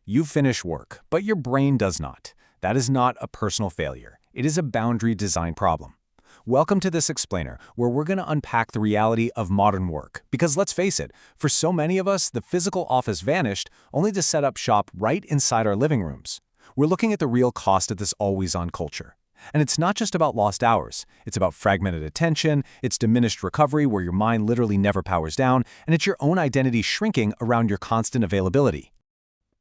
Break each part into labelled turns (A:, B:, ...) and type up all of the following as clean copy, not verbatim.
A: You finish work, but your brain does not. That is not a personal failure. It is a boundary design problem. Welcome to this explainer, where we're going to unpack the reality of modern work. Because let's face it, for so many of us, the physical office vanished only to set up shop right inside our living rooms. We're looking at the real cost of this always-on culture. And it's not just about lost hours. It's about fragmented attention, it's diminished recovery where your mind literally never powers down, and it's your own identity shrinking around your constant availability.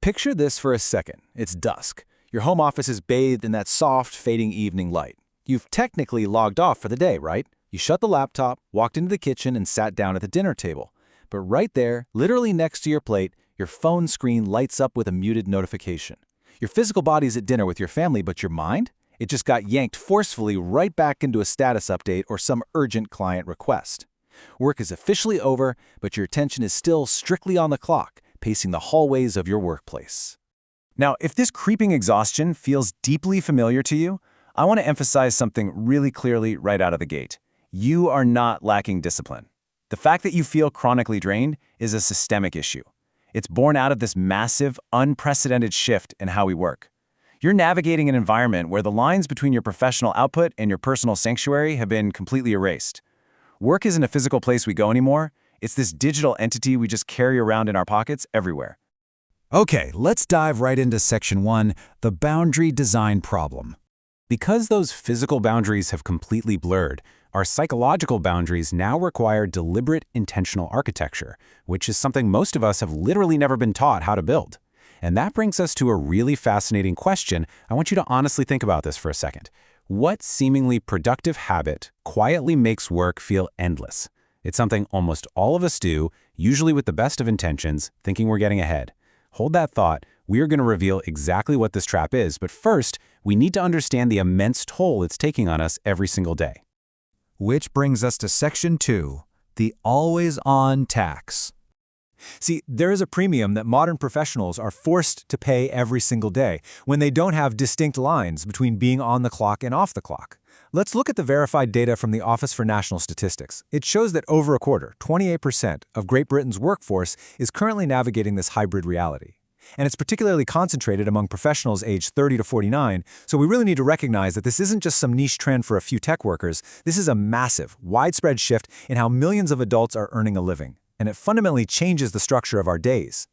A: Picture this for a second. It's dusk. Your home office is bathed in that soft, fading evening light. You've technically logged off for the day, right? You shut the laptop, walked into the kitchen, and sat down at the dinner table. But right there, literally next to your plate, your phone screen lights up with a muted notification. Your physical body's at dinner with your family, but your mind? It just got yanked forcefully right back into a status update or some urgent client request. Work is officially over, but your attention is still strictly on the clock, pacing the hallways of your workplace. Now, if this creeping exhaustion feels deeply familiar to you, I want to emphasize something really clearly right out of the gate. You are not lacking discipline. The fact that you feel chronically drained is a systemic issue. It's born out of this massive, unprecedented shift in how we work. You're navigating an environment where the lines between your professional output and your personal sanctuary have been completely erased. Work isn't a physical place we go anymore. It's this digital entity we just carry around in our pockets everywhere.
B: Okay, let's dive right into Section 1, the boundary design problem.
A: Because those physical boundaries have completely blurred, our psychological boundaries now require deliberate, intentional architecture, which is something most of us have literally never been taught how to build. And that brings us to a really fascinating question. I want you to honestly think about this for a second. What seemingly productive habit quietly makes work feel endless? It's something almost all of us do, usually with the best of intentions, thinking we're getting ahead. Hold that thought. We are going to reveal exactly what this trap is, but first, we need to understand the immense toll it's taking on us every single day.
B: Which brings us to Section 2, the always-on tax.
C: See, there is a premium that modern professionals are forced to pay every single day when they don't have distinct lines between being on the clock and off the clock. Let's look at the verified data from the Office for National Statistics. It shows that over a quarter, 28% of Great Britain's workforce is currently navigating this hybrid reality. And it's particularly concentrated among professionals aged 30 to 49, so we really need to recognize that this isn't just some niche trend for a few tech workers. This is a massive, widespread shift in how millions of adults are earning a living, and it fundamentally changes the structure of our days.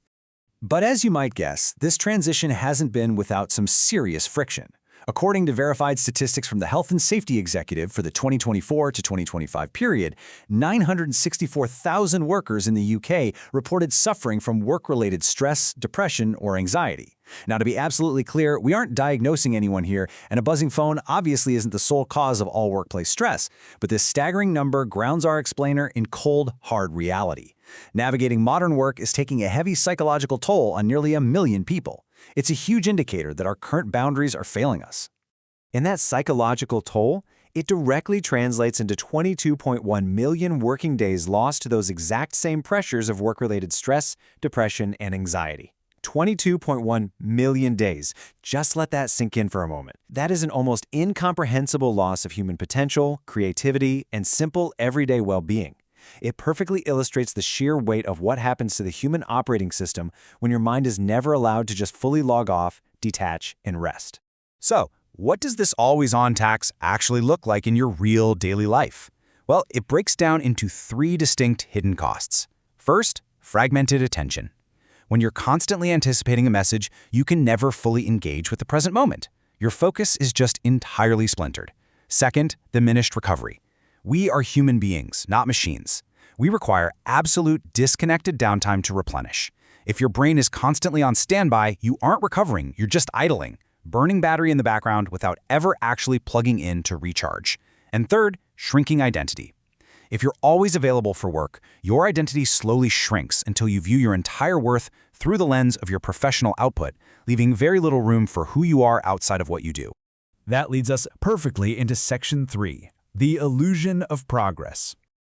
C: But as you might guess, this transition hasn't been without some serious friction. According to verified statistics from the Health and Safety Executive for the 2024 to 2025 period, 964,000 workers in the UK reported suffering from work-related stress, depression, or anxiety. Now, to be absolutely clear, we aren't diagnosing anyone here, and a buzzing phone obviously isn't the sole cause of all workplace stress, but this staggering number grounds our explainer in cold, hard reality. Navigating modern work is taking a heavy psychological toll on nearly 1 million people. It's a huge indicator that our current boundaries are failing us. And that psychological toll, it directly translates into 22.1 million working days lost to those exact same pressures of work-related stress, depression, and anxiety. 22.1 million days. Just let that sink in for a moment. That is an almost incomprehensible loss of human potential, creativity, and simple everyday well-being. It perfectly illustrates the sheer weight of what happens to the human operating system when your mind is never allowed to just fully log off, detach, and rest.
A: So, what does this always-on tax actually look like in your real daily life? Well, it breaks down into 3 distinct hidden costs. First, fragmented attention. When you're constantly anticipating a message, you can never fully engage with the present moment. Your focus is just entirely splintered. Second, diminished recovery. We are human beings, not machines. We require absolute disconnected downtime to replenish. If your brain is constantly on standby, you aren't recovering, you're just idling, burning battery in the background without ever actually plugging in to recharge. And third, shrinking identity. If you're always available for work, your identity slowly shrinks until you view your entire worth through the lens of your professional output, leaving very little room for who you are outside of what you do.
B: That leads us perfectly into Section 3, the illusion of progress.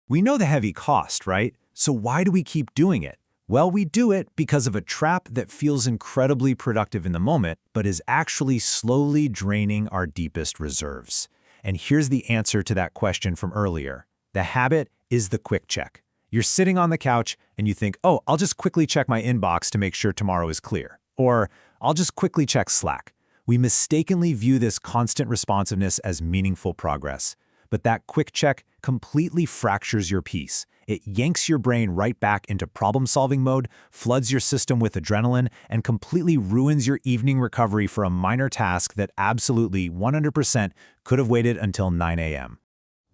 C: We know the heavy cost, right? So why do we keep doing it? Well, we do it because of a trap that feels incredibly productive in the moment, but is actually slowly draining our deepest reserves. And here's the answer to that question from earlier. The habit is the quick check. You're sitting on the couch and you think, oh, I'll just quickly check my inbox to make sure tomorrow is clear. Or, I'll just quickly check Slack. We mistakenly view this constant responsiveness as meaningful progress. But that quick check completely fractures your peace. It yanks your brain right back into problem-solving mode, floods your system with adrenaline, and completely ruins your evening recovery for a minor task that absolutely 100% could have waited until 9 a.m.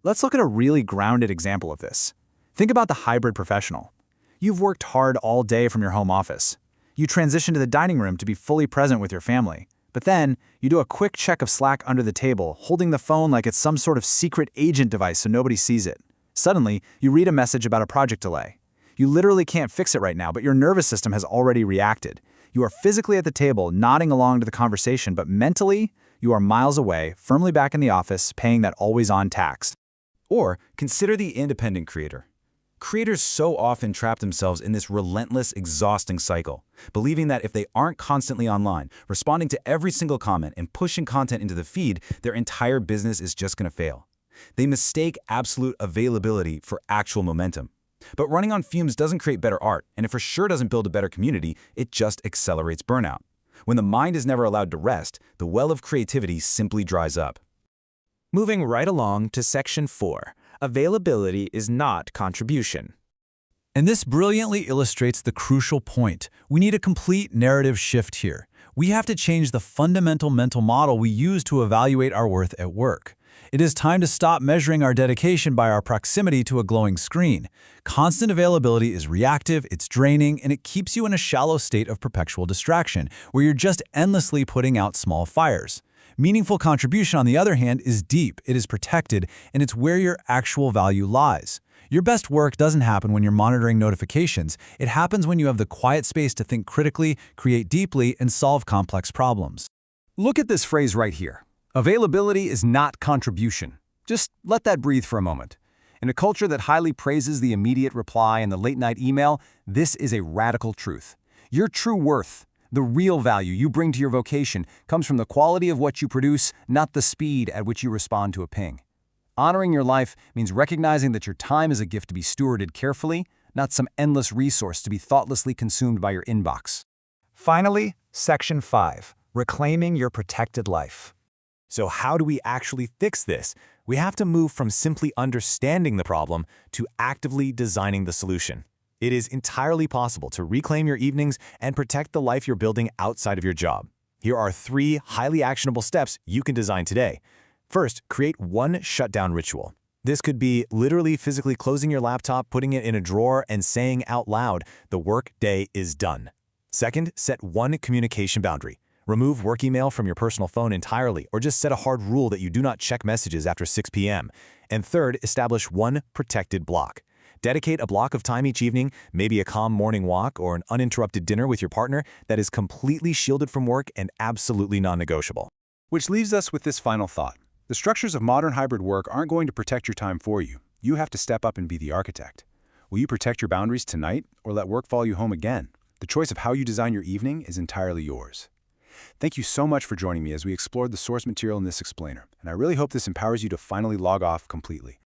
B: Let's look at a really grounded example of this. Think about the hybrid professional. You've worked hard all day from your home office. You transition to the dining room to be fully present with your family. But then, you do a quick check of Slack under the table, holding the phone like it's some sort of secret agent device so nobody sees it. Suddenly, you read a message about a project delay. You literally can't fix it right now, but your nervous system has already reacted. You are physically at the table, nodding along to the conversation, but mentally, you are miles away, firmly back in the office, paying that always-on tax.
C: Or, consider the independent creator. Creators so often trap themselves in this relentless, exhausting cycle, believing that if they aren't constantly online, responding to every single comment and pushing content into the feed, their entire business is just going to fail. They mistake absolute availability for actual momentum. But running on fumes doesn't create better art, and it for sure doesn't build a better community, it just accelerates burnout. When the mind is never allowed to rest, the well of creativity simply dries up.
A: Moving right along to Section 4. Availability is not contribution.
B: And this brilliantly illustrates the crucial point. We need a complete narrative shift here. We have to change the fundamental mental model we use to evaluate our worth at work. It is time to stop measuring our dedication by our proximity to a glowing screen. Constant availability is reactive, it's draining, and it keeps you in a shallow state of perpetual distraction, where you're just endlessly putting out small fires. Meaningful contribution, on the other hand, is deep, it is protected, and it's where your actual value lies. Your best work doesn't happen when you're monitoring notifications. It happens when you have the quiet space to think critically, create deeply, and solve complex problems.
A: Look at this phrase right here. Availability is not contribution. Just let that breathe for a moment. In a culture that highly praises the immediate reply and the late-night email, this is a radical truth. Your true worth, the real value you bring to your vocation, comes from the quality of what you produce, not the speed at which you respond to a ping. Honoring your life means recognizing that your time is a gift to be stewarded carefully, not some endless resource to be thoughtlessly consumed by your inbox.
C: Finally, Section 5. Reclaiming your protected life. So how do we actually fix this? We have to move from simply understanding the problem to actively designing the solution. It is entirely possible to reclaim your evenings and protect the life you're building outside of your job. Here are 3 highly actionable steps you can design today. First, create one shutdown ritual. This could be literally physically closing your laptop, putting it in a drawer, and saying out loud, "The work day is done." Second, set one communication boundary. Remove work email from your personal phone entirely, or just set a hard rule that you do not check messages after 6 p.m. And third, establish one protected block. Dedicate a block of time each evening, maybe a calm morning walk or an uninterrupted dinner with your partner, that is completely shielded from work and absolutely non-negotiable.
D: Which leaves us with this final thought. The structures of modern hybrid work aren't going to protect your time for you. You have to step up and be the architect. Will you protect your boundaries tonight or let work follow you home again? The choice of how you design your evening is entirely yours. Thank you so much for joining me as we explored the source material in this explainer, and I really hope this empowers you to finally log off completely.